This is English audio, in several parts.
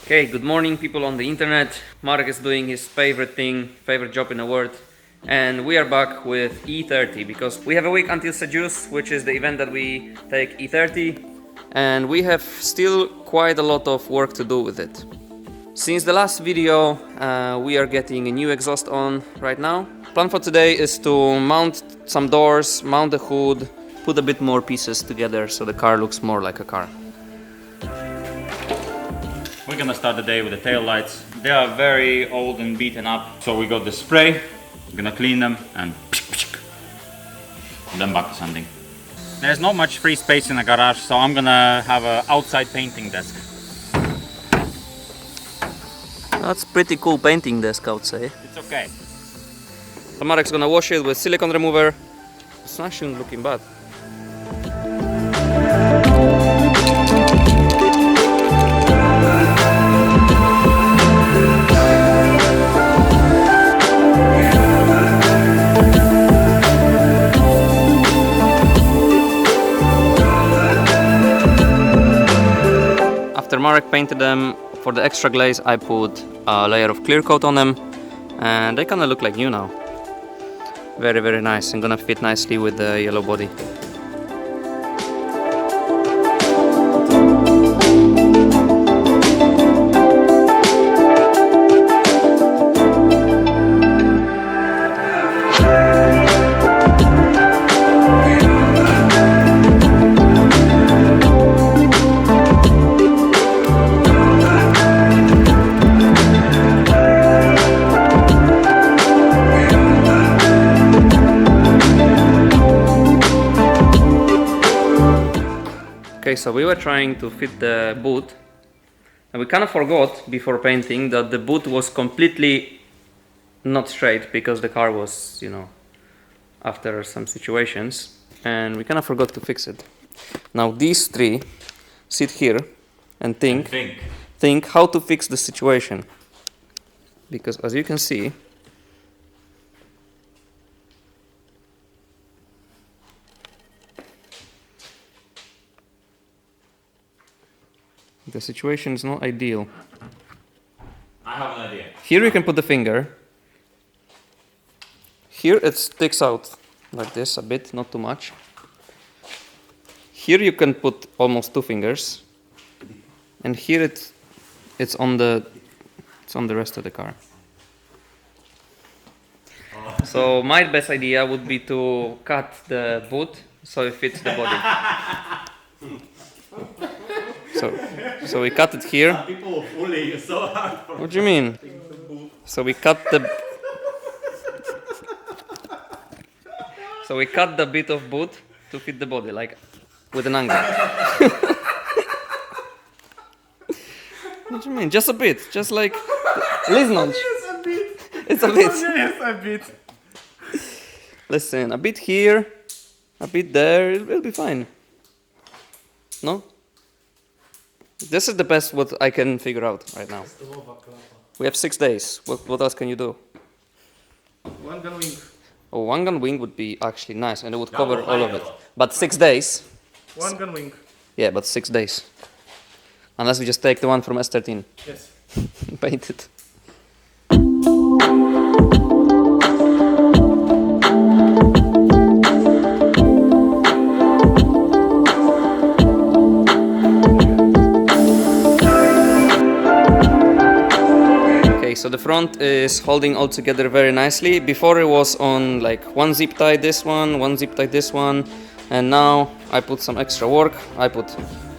Okay, good morning people on the internet. Marek is doing his favorite thing, favorite job in the world. And we are back with E30 because we have a week until Seduce, which is the event that we take E30. And we have still quite a lot of work to do with it. Since the last video, we are getting a new exhaust on right now. Plan for today is to mount some doors, mount the hood, put a bit more pieces together so the car looks more like a car. We're gonna start the day with the tail lights. They are very old and beaten up, so we got the spray. We're gonna clean them and then back to sanding. There's not much free space in the garage, so I'm gonna have an outside painting desk. That's pretty cool painting desk, I would say. It's okay. So Marek's gonna wash it with silicone remover. It's not actually looking bad. After Marek painted them, for the extra glaze I put a layer of clear coat on them and they kinda look like new now. Very nice and gonna fit nicely with the yellow body. Okay, so we were trying to fit the boot and we kind of forgot before painting that the boot was completely not straight because the car was, you know, after some situations and we kind of forgot to fix it. Now these three sit here and think how to fix the situation, because as you can see, the situation is not ideal. I have an idea. Here you can put the finger. Here it sticks out like this a bit, not too much. Here you can put almost two fingers. And here it's on the rest of the car. So my best idea would be to cut the boot so it fits the body. So we cut it here. People bully you so hard. What do you mean? So we cut the bit of boot to fit the body, like with an angle. What do you mean? Just a bit, just like liznąć. It's a bit. Yes, a bit. Listen, a bit here, a bit there, it'll be fine. No? This is the best what I can figure out right now. We have 6 days. What else can you do? One gun wing. Oh, one gun wing would be actually nice and it would cover all of it. But 6 days. One gun wing. Yeah, but 6 days. Unless we just take the one from S13. Yes. Paint it. So the front is holding all together very nicely. Before it was on like one zip tie this one zip tie this one, and now I put some extra work. I put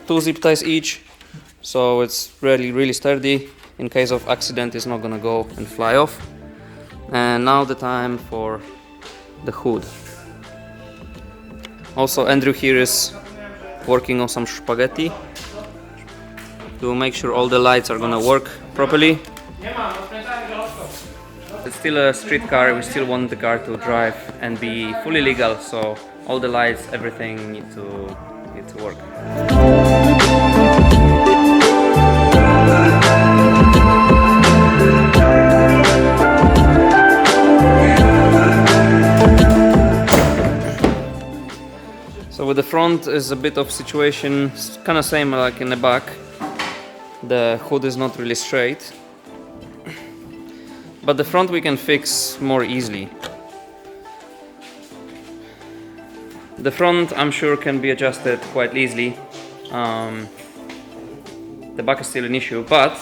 2 zip ties each, so it's really sturdy. In case of accident, it's not gonna go and fly off. And now the time for the hood. Also Andrew here is working on some spaghetti to make sure all the lights are gonna work properly. It's still a street car, we still want the car to drive and be fully legal, so all the lights, everything need to work. So with the front is a bit of situation, kind of same like in the back. The hood is not really straight, but the front we can fix more easily. The front, I'm sure, can be adjusted quite easily. The back is still an issue, but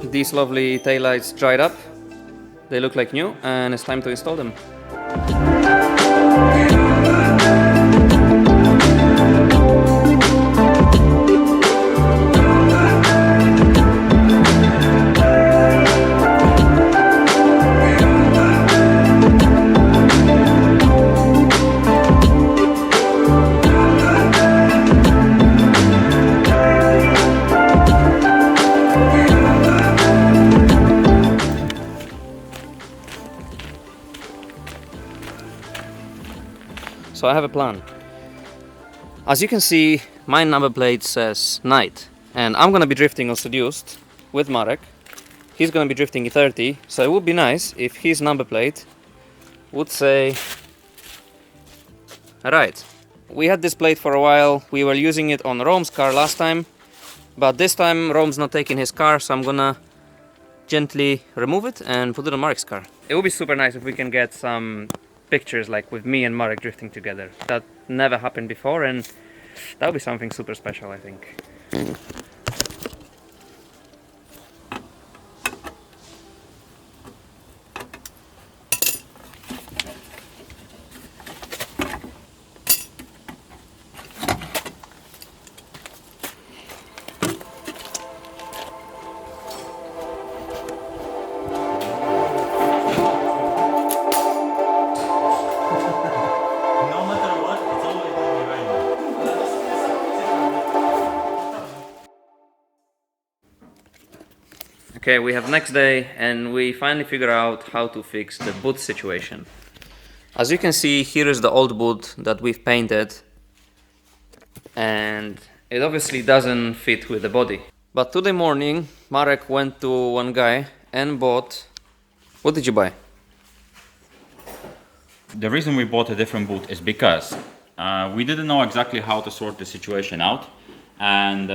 these lovely taillights dried up. They look like new, and it's time to install them. So I have a plan. As you can see, my number plate says Night, and I'm gonna be drifting on Seduced with Marek. He's gonna be drifting E30, so it would be nice if his number plate would say Ride. We had this plate for a while. We were using it on Rome's car last time, but this time Rome's not taking his car, so I'm gonna gently remove it and put it on Marek's car. It would be super nice if we can get some pictures like with me and Marek drifting together. That never happened before, and that would be something super special, I think. Okay, we have next day, and we finally figure out how to fix the boot situation. As you can see, here is the old boot that we've painted, and it obviously doesn't fit with the body. But today morning, Marek went to one guy and bought... What did you buy? The reason we bought a different boot is because we didn't know exactly how to sort the situation out, and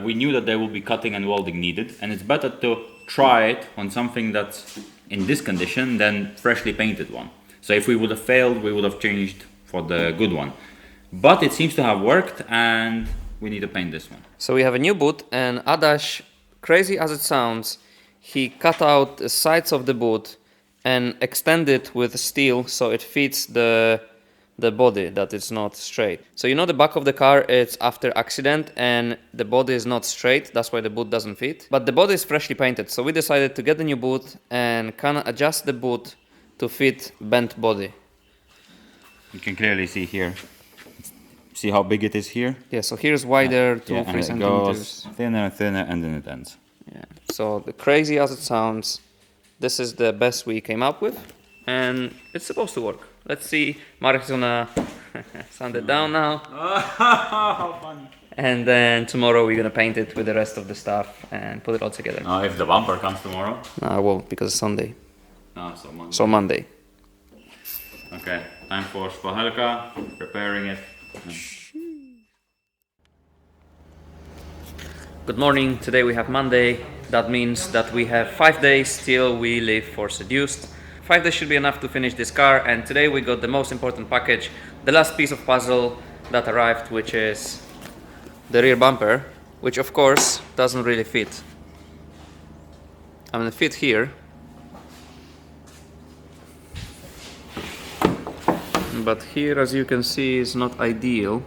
we knew that there will be cutting and welding needed, and it's better to try it on something that's in this condition than freshly painted one. So if we would have failed, we would have changed for the good one. But it seems to have worked, and we need to paint this one. So we have a new boot, and Adaś, crazy as it sounds, he cut out the sides of the boot and extended with steel so it fits the body, that it's not straight. So you know the back of the car, it's after accident and the body is not straight, that's why the boot doesn't fit. But the body is freshly painted, so we decided to get the new boot and kind of adjust the boot to fit bent body. You can clearly see here. See how big it is here? Yeah, so here's wider, 2-3 and it centimeters. goes thinner and thinner, and then it ends. Yeah. So the crazy as it sounds, this is the best we came up with, and it's supposed to work. Let's see. Marek's gonna sand it down now. How funny. And then tomorrow we're gonna paint it with the rest of the stuff and put it all together. If the bumper comes tomorrow? No, I won't, because it's Sunday. So Monday. So Monday. Okay, time for Spachelka, preparing it. Good morning. Today we have Monday. That means that we have 5 days till we leave for Seduced. 5 days should be enough to finish this car, and today we got the most important package, the last piece of puzzle that arrived, which is the rear bumper, which of course doesn't really fit. I'm gonna fit here, but here, as you can see, is not ideal.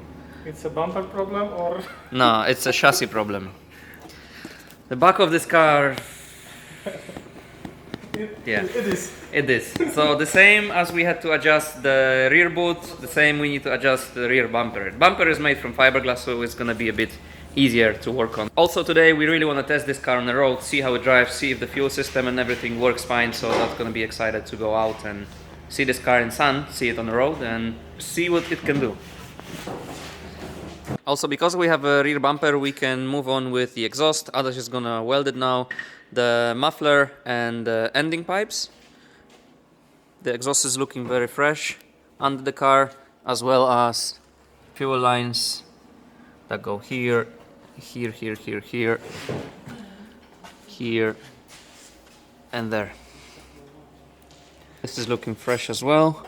It's a bumper problem or? No, it's a chassis problem. The back of this car, yeah, It is. it is. So the same as we had to adjust the rear boot, the same we need to adjust the rear bumper. The bumper is made from fiberglass, so it's gonna be a bit easier to work on. Also today we really want to test this car on the road, see how it drives, see if the fuel system and everything works fine, so that's gonna be excited to go out and see this car in sun, see it on the road and see what it can do. Also, because we have a rear bumper, we can move on with the exhaust. Adaś is gonna weld it now, the muffler and the ending pipes. The exhaust is looking very fresh under the car, as well as fuel lines that go here here, here, here, here, here, and there. This is looking fresh as well.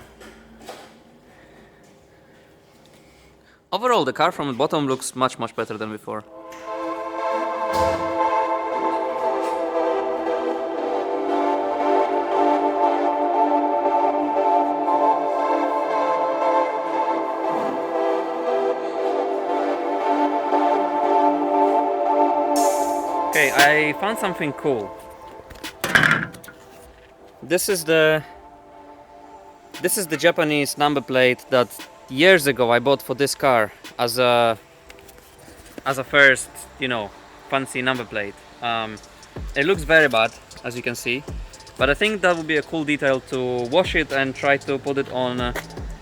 Overall, the car from the bottom looks much better than before. Okay, I found something cool. This is the Japanese number plate that years ago I bought for this car as a first, fancy number plate. It looks very bad, as you can see, but I think that would be a cool detail to wash it and try to put it on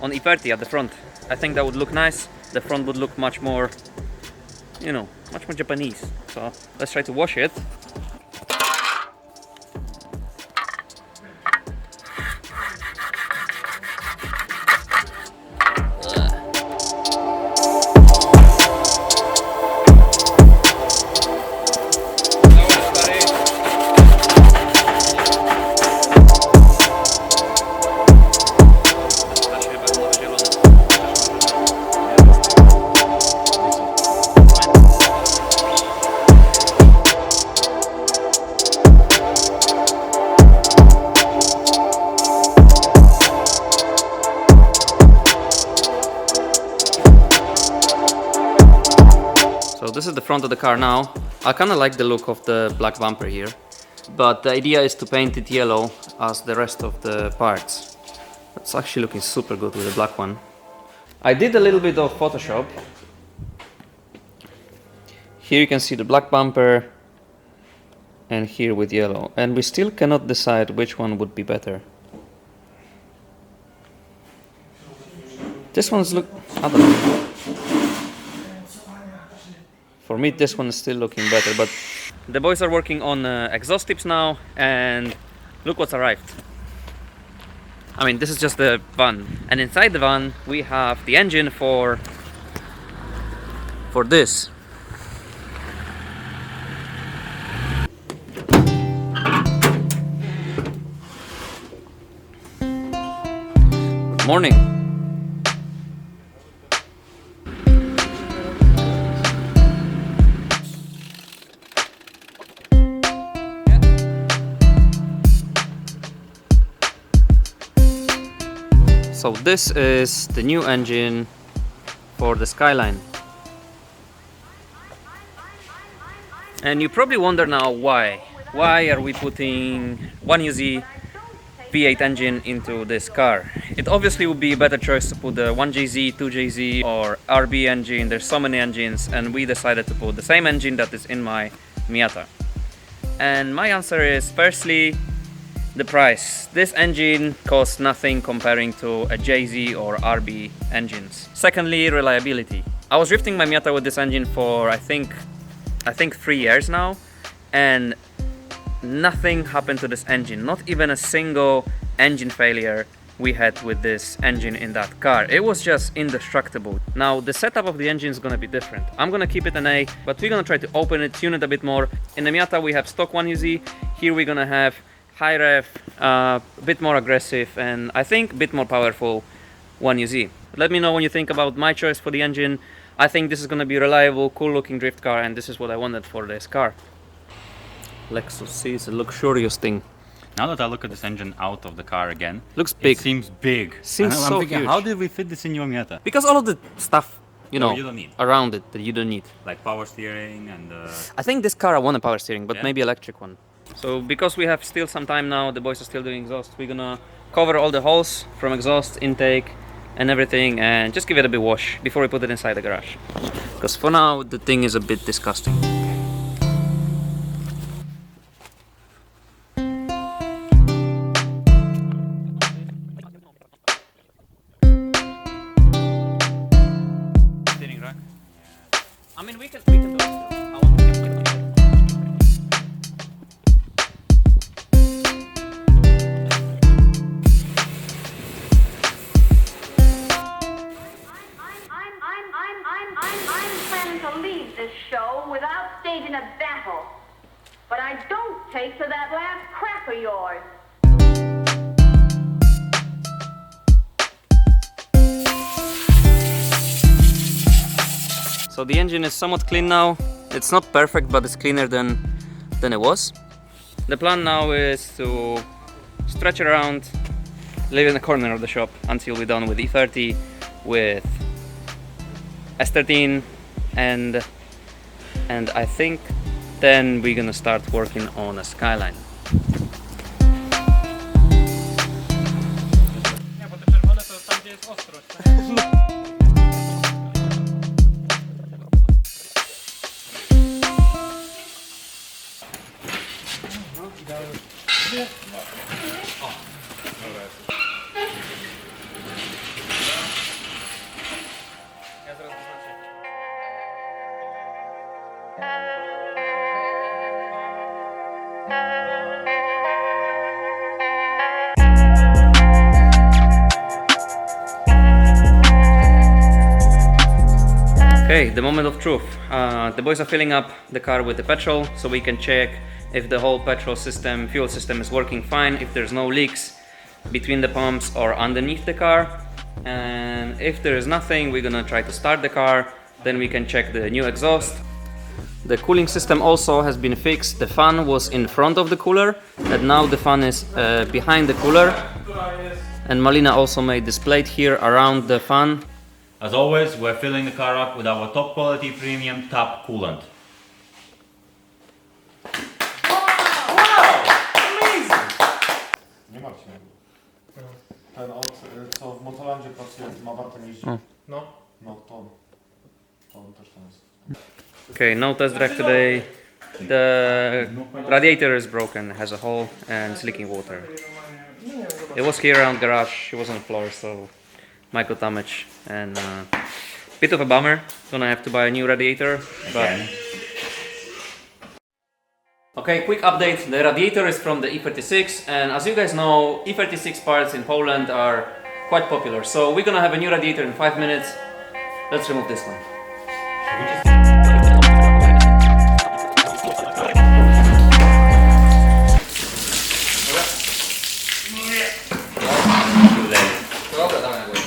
E30 at the front. I think that would look nice. The front would look much more, much more Japanese. So let's try to wash it. So this is the front of the car now. I kind of like the look of the black bumper here, but the idea is to paint it yellow as the rest of the parts. It's actually looking super good with the black one. I did a little bit of Photoshop. Here you can see the black bumper and here with yellow, and we still cannot decide which one would be better. This one's I don't know. For me, this one is still looking better, but the boys are working on exhaust tips now, and look what's arrived. I mean, this is just the van, and inside the van we have the engine for this. Good morning. So this is the new engine for the Skyline. And you probably wonder now why. Why are we putting 1UZ V8 engine into this car? It obviously would be a better choice to put the 1JZ, 2JZ or RB engine. There's so many engines, and we decided to put the same engine that is in my Miata. And my answer is, firstly, the price. This engine costs nothing comparing to a JZ or RB engines. Secondly, reliability. I was drifting my Miata with this engine for I think 3 years now, and nothing happened to this engine. Not even a single engine failure we had with this engine in that car. It was just indestructible. Now the setup of the engine is gonna be different. I'm gonna keep it an A, but we're gonna try to open it, tune it a bit more. In the Miata we have stock 1UZ. Here we're gonna have high ref, a bit more aggressive, and I think a bit more powerful 1UZ. Let me know what you think about my choice for the engine. I think this is going to be a reliable, cool looking drift car, and this is what I wanted for this car. Lexus C is a luxurious thing. Now that I look at this engine out of the car again, Looks big. It seems big. Seems I'm so thinking, huge. how did we fit this in your Miata? Because all of the stuff, you know, you don't need. around it that you don't need. Like power steering and... I think this car I want a power steering, but Yeah? maybe electric one. So because we have still some time now, the boys are still doing exhaust, we're gonna cover all the holes from exhaust, intake and everything, and just give it a bit wash before we put it inside the garage. Because for now the thing is a bit disgusting. Steering rack. I mean we can do it still. I want to keep it. I'm planning to leave this show without staging a battle. But I don't take to that last crap of yours. So the engine is somewhat clean now. It's not perfect, but it's cleaner than it was. The plan now is to stretch it around, live in the corner of the shop until we're done with E30, with S13, and I think then we're gonna start working on a Skyline. Nie, bo te czerwone to tam, gdzie jest ostrość. Okay, the moment of truth. The boys are filling up the car with the petrol so we can check if the whole petrol system, fuel system is working fine, if there's no leaks between the pumps or underneath the car. And if there is nothing, we're gonna try to start the car, then we can check the new exhaust. The cooling system also has been fixed. The fan was in front of the cooler, and now the fan is behind the cooler. And Malina also made this plate here around the fan. As always, we're filling the car up with our top quality premium tap coolant. Nie Marcin. Ten co w Motolandzie pracuje, ma warto jeździć. No. No to on też tam jest. Okay, no test drive today. The radiator is broken, has a hole and it's leaking water. It was here around garage, it was on the floor, so micro damage and bit of a bummer. Gonna have to buy a new radiator, but okay, quick update. The radiator is from the E36, and as you guys know, E36 parts in Poland are quite popular. So we're gonna have a new radiator in 5 minutes. Let's remove this one. Dobra, dawaj na górę.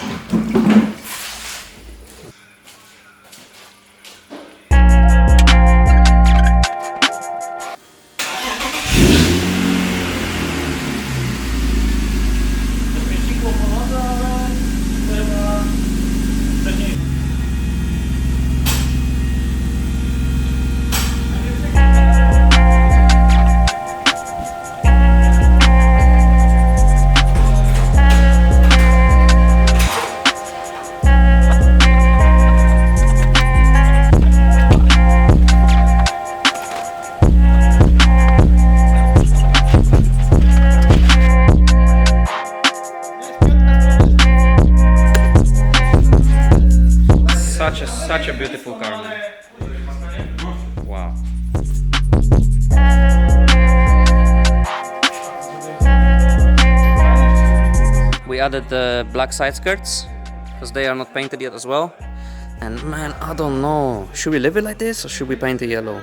Such a beautiful car, man. Wow. We added the black side skirts because they are not painted yet as well. And man, I don't know. Should we leave it like this or should we paint it yellow?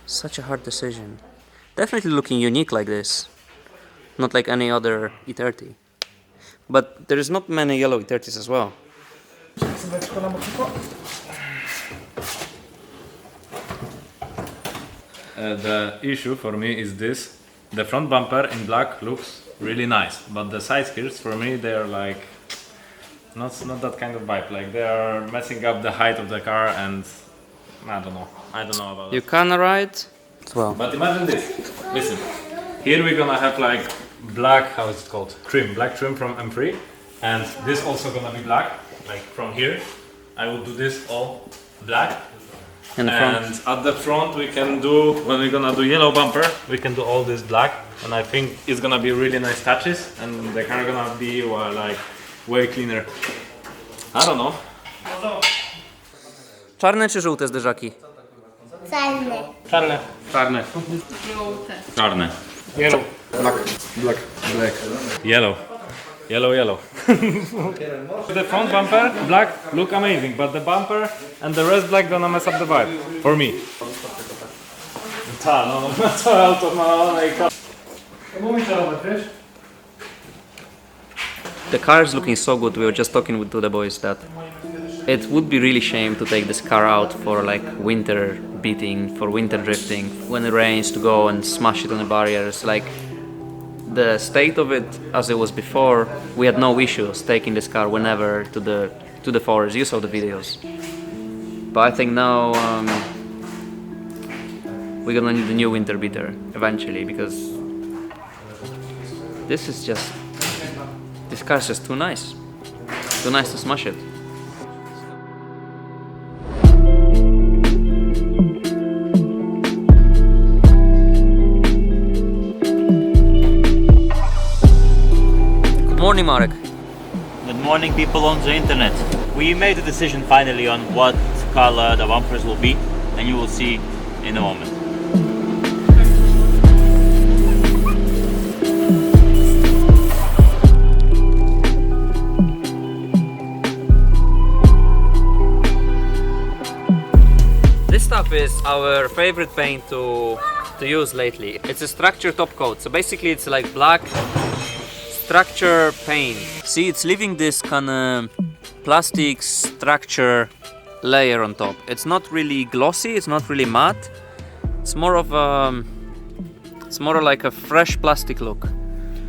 Such a hard decision. Definitely looking unique like this. Not like any other E30. But there is not many yellow E30s as well. The issue for me is this: the front bumper in black looks really nice, but the side skirts for me they're like not that kind of vibe. Like they are messing up the height of the car, and I don't know about You it. can ride well. But imagine this. Listen, here we're gonna have like black, how is it called? Black trim from M3, and this also gonna be black. Like from here, I would do this all black. In the front. And at the front we can do, when we're gonna do yellow bumper, we can do all this black, and I think it's gonna be really nice touches, and the car gonna be like way cleaner. I don't know. Czarne czy żółte zderzaki? Czarne. Czarne. Czarne. Yellow. Black. Yellow. Yellow, yellow. The front bumper, black, look amazing, but the bumper and the rest black gonna mess up the vibe. For me. Ta, no, to auto ma The car is looking so good. We were just talking to the boys that it would be really shame to take this car out for like winter beating, for winter drifting, when it rains, to go and smash it on the barriers. Like the state of it as it was before, we had no issues taking this car whenever to the forest. You saw the videos. But I think now we're gonna need a new winter beater eventually, because this car is just too nice. Too nice to smash it. Good morning, Marek. Good morning, people on the internet. We made a decision finally on what color the bumpers will be, and you will see in a moment. This stuff is our favorite paint to use lately. It's a structure top coat, so basically it's like black structure paint. See, it's leaving this kind of plastic structure layer on top. It's not really glossy, it's not really matte. It's more of like a fresh plastic look.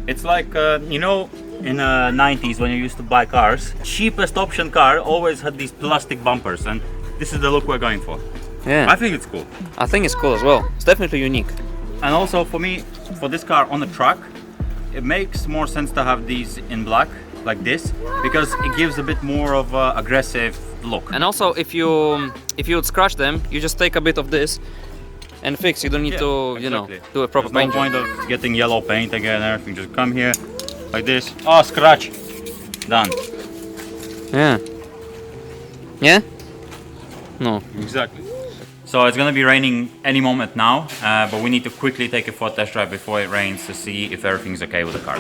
It's like, you know, in the 90s when you used to buy cars, cheapest option car always had these plastic bumpers, and this is the look we're going for. Yeah, I think it's cool. I think it's cool as well. It's definitely unique. And also for me, for this car on the track, it makes more sense to have these in black, like this, because it gives a bit more of an aggressive look. And also, if you would scratch them, you just take a bit of this and fix. You don't need to, you know, do a proper There's paint no job. point of getting yellow paint again and everything. Just come here, like this. Oh, scratch. Done. Yeah. Yeah? No. Exactly. So it's gonna be raining any moment now, but we need to quickly take it for a test drive before it rains to see if everything's okay with the car.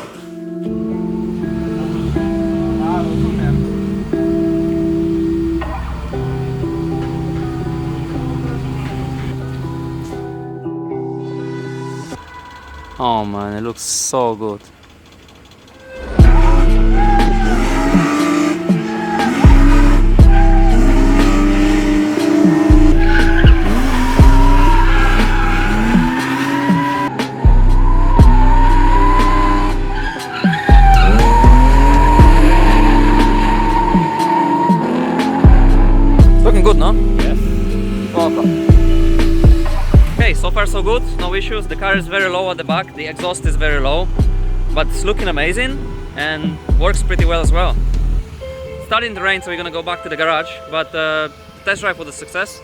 Oh man, it looks so good. Looking good, no? Yes. Okay. Okay, so far so good, no issues. The car is very low at the back, the exhaust is very low, but it's looking amazing and works pretty well as well. Starting to rain, so we're gonna go back to the garage, but test drive was a success.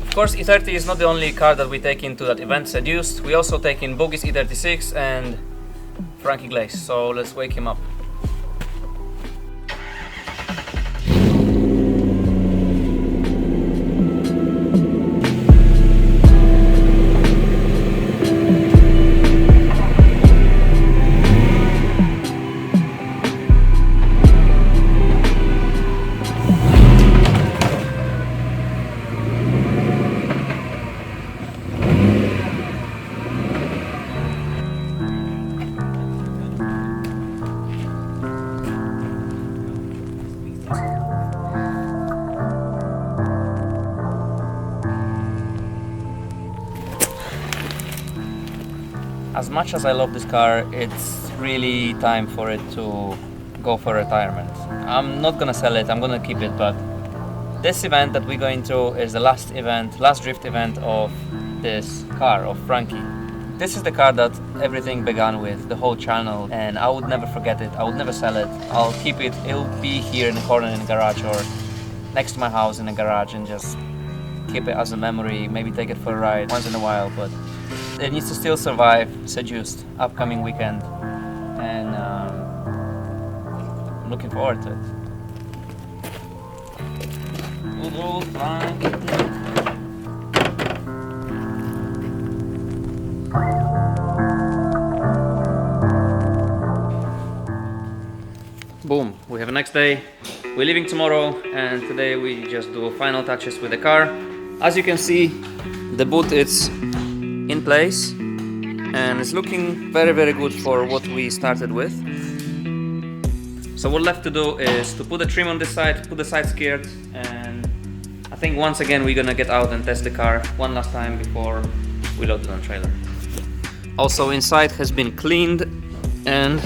Of course, E30 is not the only car that we take into that event Seduced. We also take in Boogie's E36 and Frankie Glaze, so let's wake him up. As much as I love this car, it's really time for it to go for retirement. I'm not gonna sell it, I'm gonna keep it, but this event that we're going to is the last drift event of this car, of Frankie. This is the car that everything began with, the whole channel, and I would never forget it, I would never sell it. I'll keep it, it'll be here in the corner in the garage or next to my house in the garage, and just keep it as a memory, maybe take it for a ride once in a while, but it needs to still survive Seduced upcoming weekend, and I'm looking forward to it. Good old flying. Boom, we have a next day. We're leaving tomorrow, and today we just do final touches with the car. As you can see, the boot is in place and it's looking very, very good for what we started with. So what left to do is to put the trim on this side, put the side skirt, and I think once again we're gonna get out and test the car one last time before we load it on trailer. Also, inside has been cleaned, and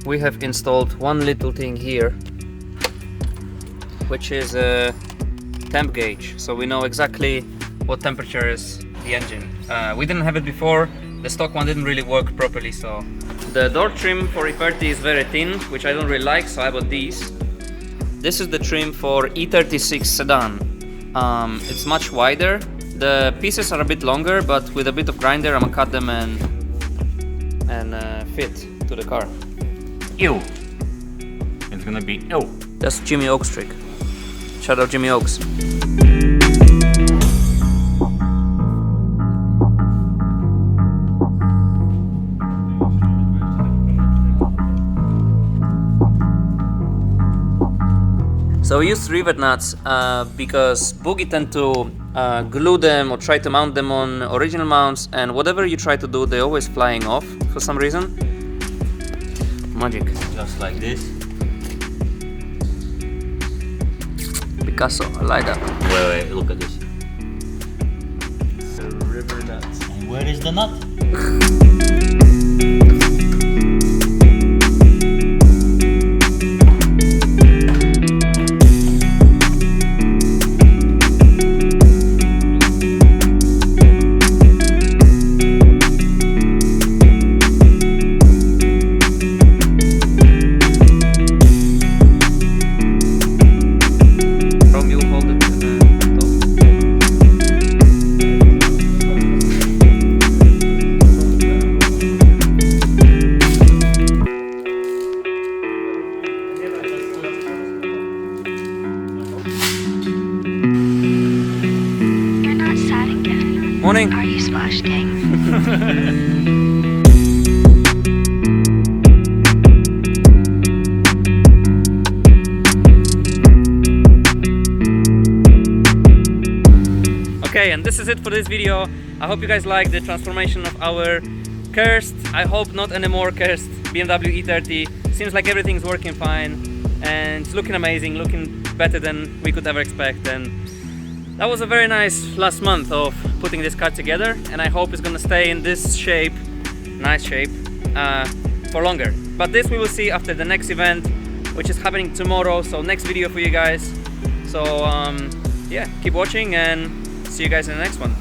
we have installed one little thing here, which is a temp gauge, so we know exactly what temperature is the engine. We didn't have it before, the stock one didn't really work properly, so the door trim for E30 is very thin, which I don't really like, so I bought these. This is the trim for E36 sedan. It's much wider, the pieces are a bit longer, but with a bit of grinder I'm gonna cut them and fit to the car. Ew. It's gonna be ew. That's Jimmy Oaks trick. Shout out Jimmy Oaks. So we used rivet nuts because Boogie tend to glue them or try to mount them on original mounts, and whatever you try to do, they're always flying off for some reason. Magic. Just like this. Picasso, I like that. Wait, look at this. The river nuts. And where is the nut? Morning. Are you Splash Gang? Okay, and this is it for this video. I hope you guys like the transformation of our cursed, I hope not anymore cursed, BMW E30. Seems like everything's working fine and it's looking amazing, looking better than we could ever expect. And that was a very nice last month of putting this car together, and I hope it's gonna stay in this shape, nice shape, for longer. But this we will see after the next event, which is happening tomorrow, so next video for you guys. So yeah, keep watching and see you guys in the next one.